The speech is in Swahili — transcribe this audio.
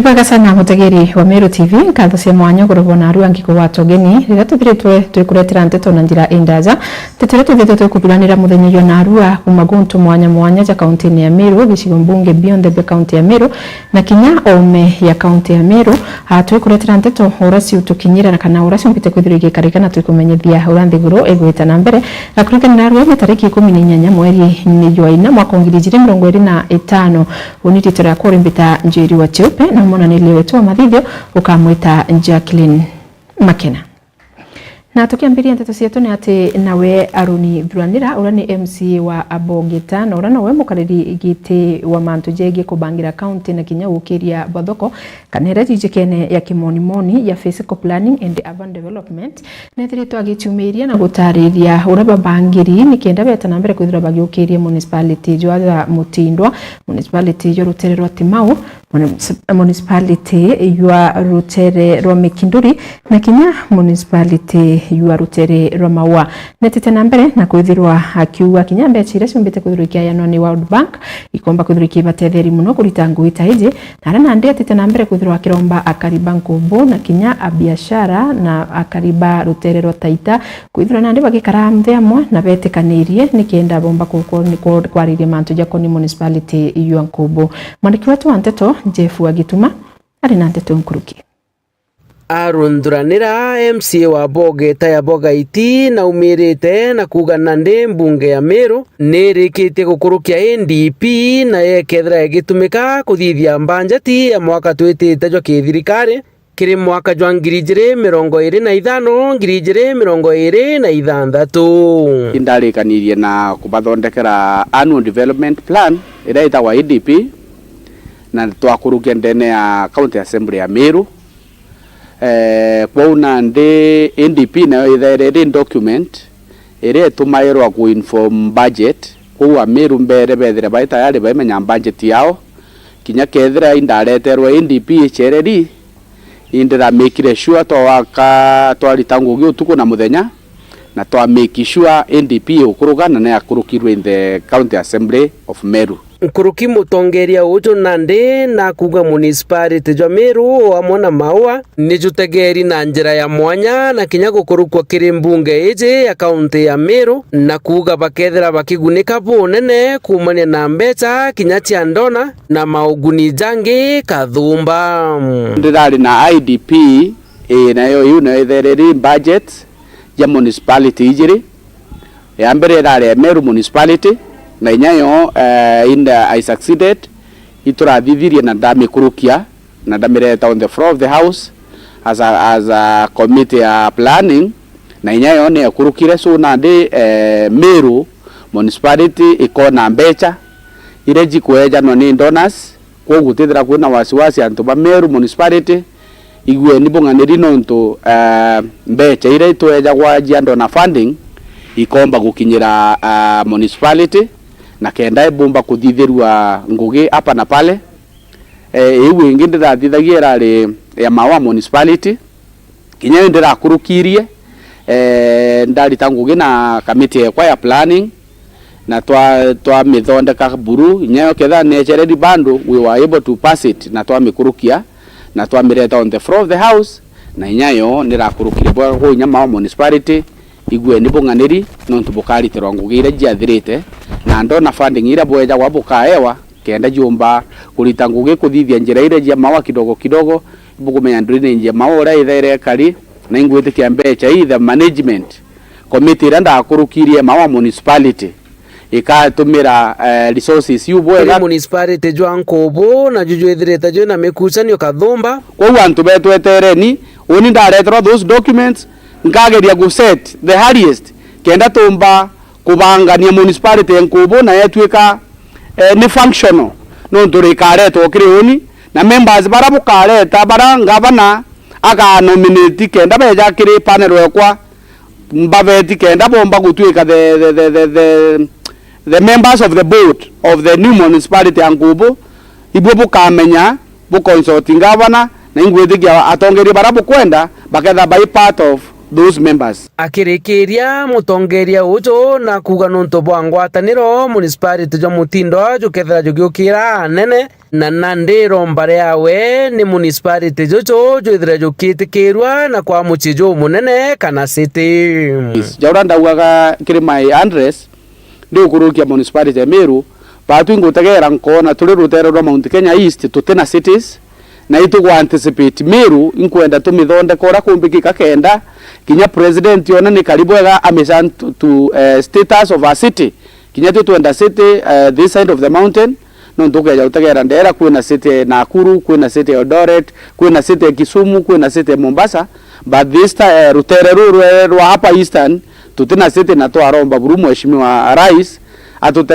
Bwega sana mutegeri wa Meru TV nkatho cia mwanya gorobona aru angiko watogeni rira tuthiritwe twikuretera nteto na njira indaza tetero tuthitwe kupiranira muthenya yo na arua kumaguntu mwanya ja kaunti ya Meru gicigo mbunge beyond the county ya Meru na kinya ome ya kaunti ya Meru twikuretera nteto urasi utukinyira kana urasi mpite kwithirike karikana twikumenyithia uranthiguru egwita na mbere akurikana na arua tariki 14 mweri ni Jumaine mwaka 2025 uniti tera kurimbita njiri wa cheupe na mwana niliwetua mathithio ukamwita Jacqueline Makena. Na tukiambiria nteto cietu ni ati nawe Aruni Thuranira ura ni MC wa Abogeta na ura nawe mukariri giti wa mantu jegi kubangira county na kinya ukiria Bothoko kanera jijikene ya kimonimoni ya physical planning and urban development na thirito agitumiria na gutariria ura babangiri ni kenda beta na mbere kwithira bagiukiria municipality jwa Mutindwa municipality yo Ruterero Timau municipality yua Rutere Romikinduri na kinya municipality yua Rutere Romawa netete na mbere na kwithirwa akiuga kinya mbechire cimbite kwithirwa ya noni World Bank ikomba kwithirwa kibatetheri muno kuritangu itaije na na ndi atete na mbere kwithirwa kiromba akariba Nkumbu na kinya abiashara na akariba Rutere Rotaita kwithirwa na ndi bagikara mthemwe na betekanirie nikienda bomba kwariria mantu jakoni municipality yua Nkumbu mwandiki wetu wa nteto Jeff Wagituma ari na nteto nkuruki. Aruni Thuranira MC wa Bogeta ya Bogaiti na umirite na kuga nande mbunge ya Meru nirikitie gukurukia NDP na yekethira igitumika kuthithia mbanjeti ya mwaka twitite jwa kithirikari kiri mwaka jwa 2025 2026 indarikanirie na kubathondekera annual development plan ira itagwa ADP na twakurukia ndene ya county assembly ya Meru kwa unande NDP na ithairiri document ire tumairwa ku inform budget kwa Meru mbere bethire baita yari baimenya budget yao kinya kethira indareterwa NDP chereri indira make sure twaritangugi utuku na muthenya na twa make sure NDP ukurugana na yakurukirwe in the county assembly of Meru. Nkuruki mutongeria ujo nande na kuga municipality jwa Meru amona maua ni jutegeri na njira ya mwanya na kinya gukurukwa kiri mbunge ije ya kaunti ya Meru na kuga bakethira bakigunika bunene kumania na mbeca kinya cia ndona na mauguni jangi kathumba ndirari na IDP nayo yu na ithereri budget ya municipality ijiri ya mbere rari Meru municipality na inyayo I succeeded iturathithirie na ndamikurukia na ndamireta on the floor of the house as a committee planning na inyayo ne kurukire so na ndi Meru municipality ikona mbecha ire jikweja no ni donors kwa gutithira kwina wasiwasi antu ba Meru municipality igwe nibunganiri nonto mbecha ire itweja kwa jiando funding ikomba gukinyira municipality na kenda bomba kuthithirwa ngugi apa na pale iwe ingi ndirathithagia rari ya mawa municipality kinya ndirakurukirie ndarita ngugi na committee ya planning na twa mithondeka buru nyayo ketha nechere bando we were able to pass it na twa mikurukia na twa mireta on the floor of the house na nyayo ndirakurukirie bwa nyama wa municipality igwe nibunganiri no ntubukari terongugire jiathirite na ndona funding ira bweja kwa bukaewa kenda jumba kulita ngugi kuthithia njira ire jia mawa kidogo bukumenya ndrine njia mawa ura ithaire kari na ingwete kia mbecha the management committee randa akurukirie mawa municipality ikatumira resources yu bwega municipality jwa Nkumbu na juju ithirite jo na mekucanio kathumba kwa antu betwetereni oni ndaretera those documents ngageria go set the hardest kenda tumba kubangania municipality Nkumbu na yetwika ni functional no ndurikaretwo kirioni na members bara bukareta bara ngavana aka nominate kenda beja kiri panel yakwa mbaveti kenda bomba gutwika the members of the board of the new municipality Nkumbu ibwo bukamenya bu consulting gavana na ingwethikia atongeri bara bukwenda baketha by part of those members. Akirikiria mutongeria ujo na kuga nuntu bwa ngwataniro municipality jo Mutindo jukethera jugiukira anene na Nandiro mbare yawe ni municipality jojo joithira jukitikirwa na kwa muchijo munene kana city. Jaura ndaugaga kiri my address ndi ukurukia municipality ya Meru batu ingutegera nkona turi rutero rwa Mount Kenya East tutena cities na itu anticipate Meru inkwenda tumithonde kora kumbikika kenda kinya president yona ni karibu ega amesan to status of a city kinya twenda city this side of the mountain no ntukeja utegera ndera kwina city Nakuru, kwina city Eldoret, kwina city Kisumu, kwina city Mombasa, but this rutere rwa hapa Eastern tutena city na to aromba buru mheshimiwa rais atutege